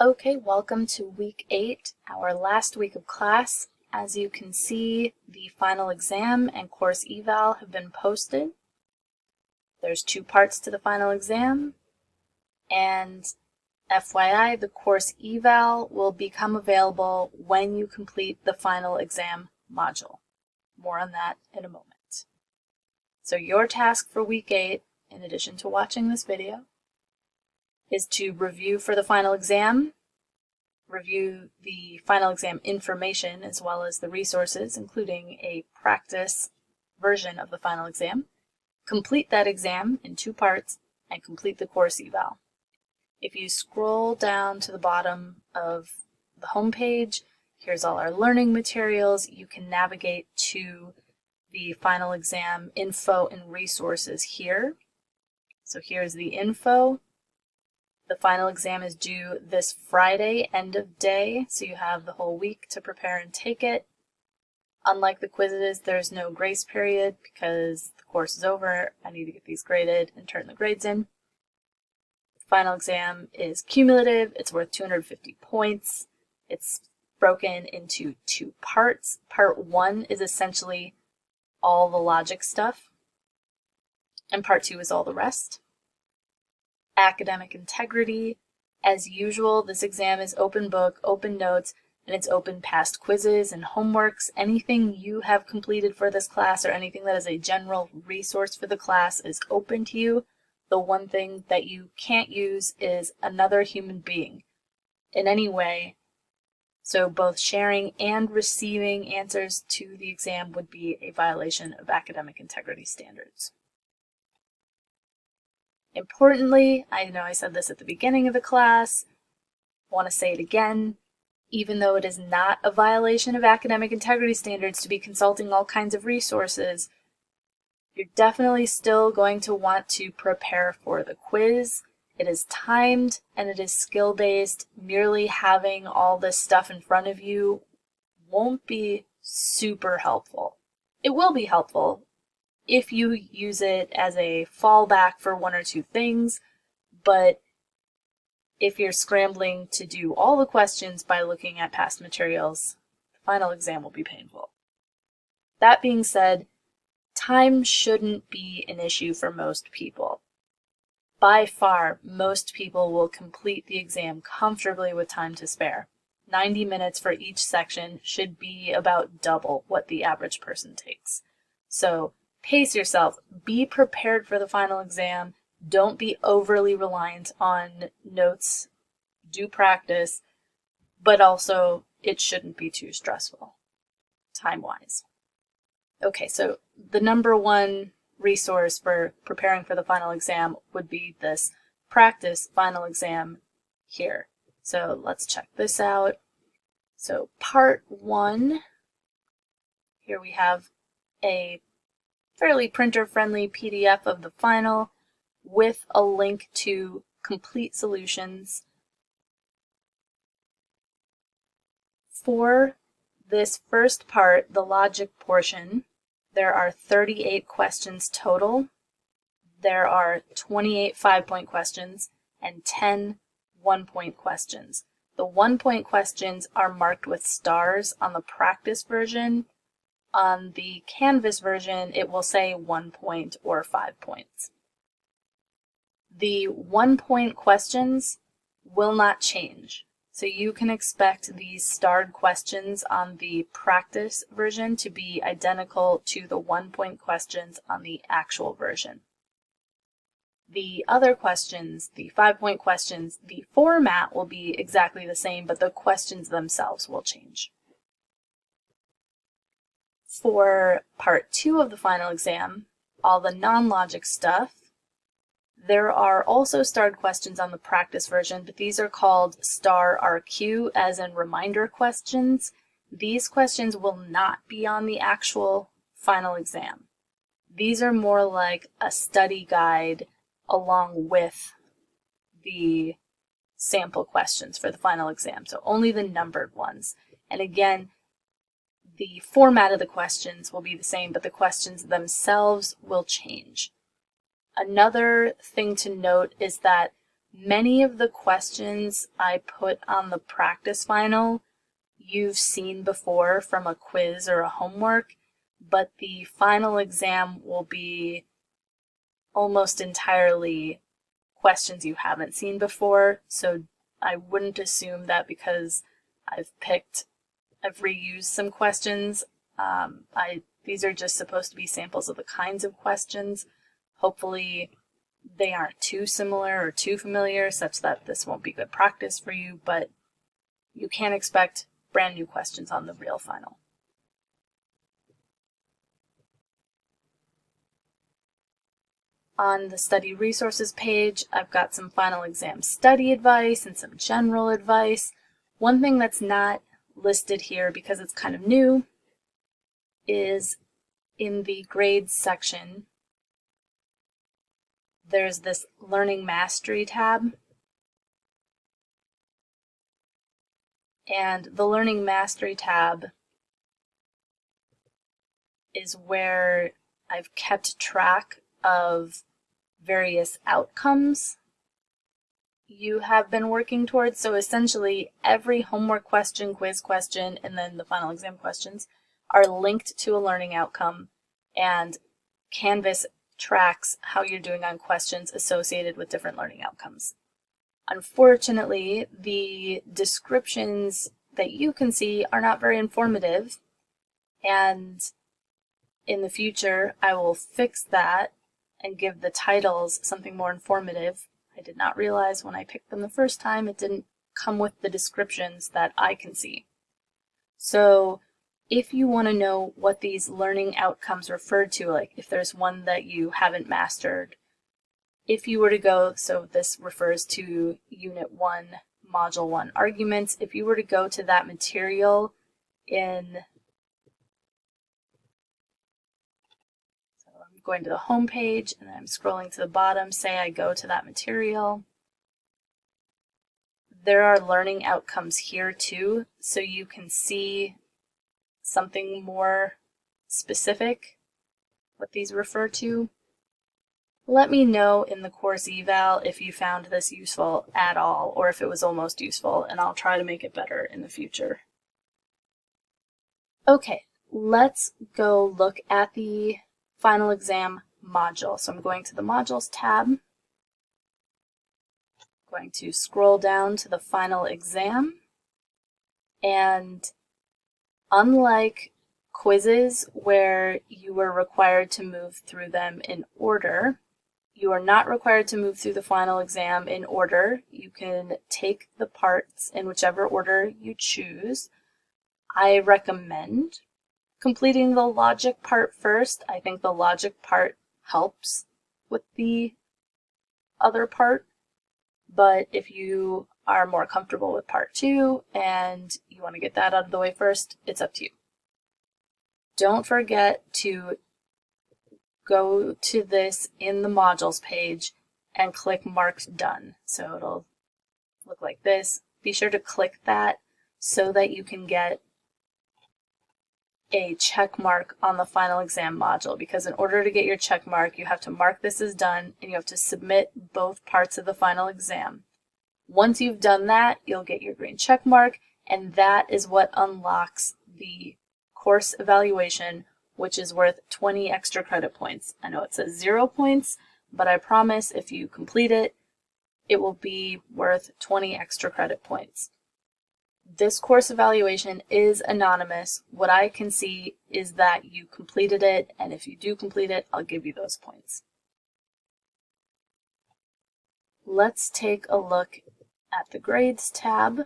Okay, welcome to week 8, our last week of class. As you can see, the final exam and course eval have been posted. There's 2 parts to the final exam, and FYI, the course eval will become available when you complete the final exam module. More on that in a moment. So your task for week 8, in addition to watching this video, is to review for the final exam, review the final exam information as well as the resources, including a practice version of the final exam, complete that exam in 2 parts, and complete the course eval. If you scroll down to the bottom of the home page, here's all our learning materials. You can navigate to the final exam info and resources here. So here's the info. The final exam is due this Friday, end of day, so you have the whole week to prepare and take it. Unlike the quizzes, there's no grace period because the course is over. I need to get these graded and turn the grades in. The final exam is cumulative. It's worth 250 points. It's broken into 2 parts. Part 1 is essentially all the logic stuff, and part 2 is all the rest. Academic integrity. As usual, this exam is open book, open notes, and it's open past quizzes and homeworks. Anything you have completed for this class or anything that is a general resource for the class is open to you. The one thing that you can't use is another human being in any way. So both sharing and receiving answers to the exam would be a violation of academic integrity standards. Importantly, I know I said this at the beginning of the class, I want to say it again, even though it is not a violation of academic integrity standards to be consulting all kinds of resources, you're definitely still going to want to prepare for the quiz. It is timed and it is skill-based. Merely having all this stuff in front of you won't be super helpful. It will be helpful if you use it as a fallback for 1 or 2 things, but if you're scrambling to do all the questions by looking at past materials, the final exam will be painful. That being said, time shouldn't be an issue for most people. By far, most people will complete the exam comfortably with time to spare. 90 minutes for each section should be about double what the average person takes. So pace yourself, be prepared for the final exam, don't be overly reliant on notes, do practice, but also it shouldn't be too stressful, time-wise. Okay, so the number 1 resource for preparing for the final exam would be this practice final exam here. So let's check this out. So part 1, here we have a fairly printer-friendly PDF of the final with a link to complete solutions. For this first part, the logic portion, there are 38 questions total. There are 28 5-point questions and 10 1-point questions. The 1-point questions are marked with stars on the practice version. On the Canvas version, it will say 1 point or 5 points. The 1-point questions will not change. So you can expect these starred questions on the practice version to be identical to the 1-point questions on the actual version. The other questions, the 5-point questions, the format will be exactly the same, but the questions themselves will change. For part 2 of the final exam, all the non-logic stuff, there are also starred questions on the practice version, but these are called star RQ, as in reminder questions. These questions will not be on the actual final exam. These are more like a study guide along with the sample questions for the final exam, so only the numbered ones. And again, the format of the questions will be the same, but the questions themselves will change. Another thing to note is that Many of the questions I put on the practice final you've seen before from a quiz or a homework, but the final exam will be almost entirely questions you haven't seen before, so I wouldn't assume that because I've reused some questions. These are just supposed to be samples of the kinds of questions. Hopefully they aren't too similar or too familiar such that this won't be good practice for you, but you can expect brand new questions on the real final. On the study resources page, I've got some final exam study advice and some general advice. One thing that's not listed here because it's kind of new is in the grades section, there's this Learning Mastery tab. And the Learning Mastery tab is where I've kept track of various outcomes you have been working towards. So essentially, every homework question, quiz question, and then the final exam questions are linked to a learning outcome, and Canvas tracks how you're doing on questions associated with different learning outcomes. Unfortunately, the descriptions that you can see are not very informative, and in the future I will fix that and give the titles something more informative. I did not realize when I picked them the first time it didn't come with the descriptions that I can see. So if you want to know what these learning outcomes refer to, like if there's one that you haven't mastered, if you were to go, so this refers to Unit 1, Module 1 arguments, if you were to go to that material in, so I'm going to the home page and I'm scrolling to the bottom, say I go to that material, there are learning outcomes here too, so you can see something more specific, what these refer to. Let me know in the course eval if you found this useful at all, or if it was almost useful, and I'll try to make it better in the future. Okay, let's go look at the final exam module. So I'm going to the Modules tab. I'm going to scroll down to the final exam, and unlike quizzes where you were required to move through them in order, you are not required to move through the final exam in order. You can take the parts in whichever order you choose. I recommend completing the logic part first. I think the logic part helps with the other part, but if you are more comfortable with part 2 and you want to get that out of the way first, it's up to you. Don't forget to go to this in the modules page and click Marked Done. So it'll look like this. Be sure to click that so that you can get a check mark on the final exam module, because in order to get your check mark, you have to mark this as done and you have to submit both parts of the final exam. Once you've done that, you'll get your green check mark, and that is what unlocks the course evaluation, which is worth 20 extra credit points. I know it says 0 points, but I promise if you complete it, it will be worth 20 extra credit points. This course evaluation is anonymous. What I can see is that you completed it, and if you do complete it, I'll give you those points. Let's take a look at the Grades tab.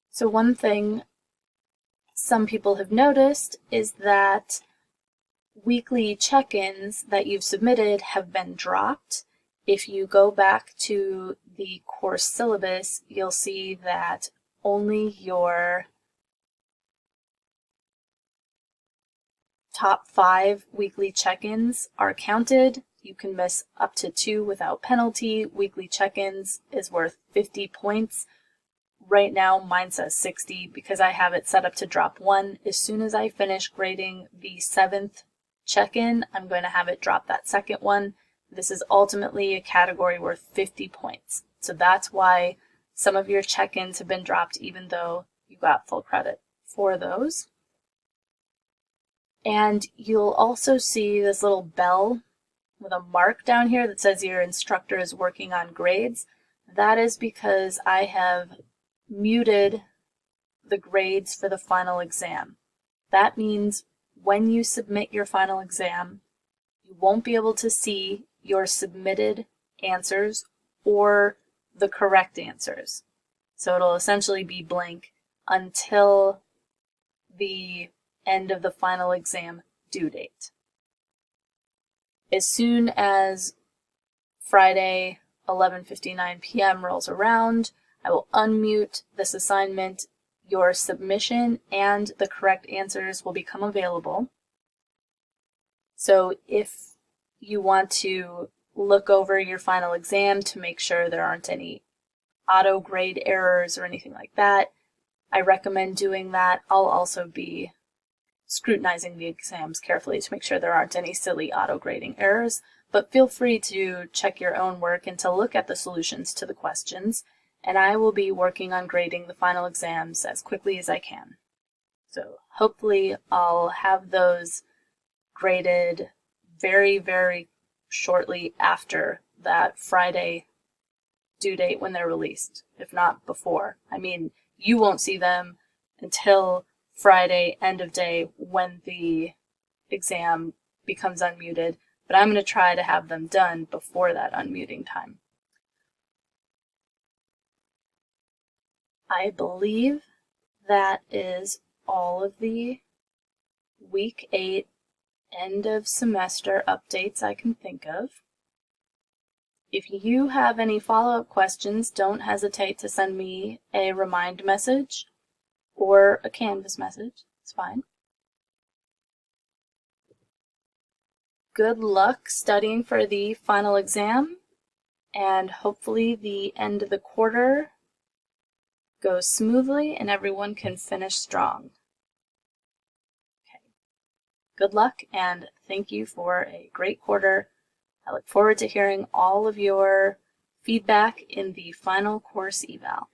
So one thing some people have noticed is that weekly check-ins that you've submitted have been dropped. If you go back to the course syllabus, you'll see that only your top 5 weekly check-ins are counted. You can miss up to 2 without penalty. Weekly check-ins is worth 50 points. Right now mine says 60 because I have it set up to drop 1. As soon as I finish grading the 7th check-in, I'm going to have it drop that second one. This is ultimately a category worth 50 points. So that's why some of your check-ins have been dropped even though you got full credit for those. And you'll also see this little bell with a mark down here that says your instructor is working on grades. That is because I have muted the grades for the final exam. That means when you submit your final exam, you won't be able to see your submitted answers or the correct answers. So it'll essentially be blank until the end of the final exam due date. As soon as Friday 11:59 p.m. rolls around, I will unmute this assignment. Your submission and the correct answers will become available. So if you want to look over your final exam to make sure there aren't any auto grade errors or anything like that, I recommend doing that. I'll also be scrutinizing the exams carefully to make sure there aren't any silly auto grading errors, but feel free to check your own work and to look at the solutions to the questions, and I will be working on grading the final exams as quickly as I can. So hopefully I'll have those graded very, very shortly after that Friday due date when they're released, if not before. I mean, you won't see them until Friday, end of day, when the exam becomes unmuted, but I'm going to try to have them done before that unmuting time. I believe that is all of the week 8 end of semester updates I can think of. If you have any follow-up questions, don't hesitate to send me a remind message or a Canvas message. It's fine. Good luck studying for the final exam, and hopefully the end of the quarter goes smoothly and everyone can finish strong. Okay. Good luck and thank you for a great quarter. I look forward to hearing all of your feedback in the final course eval.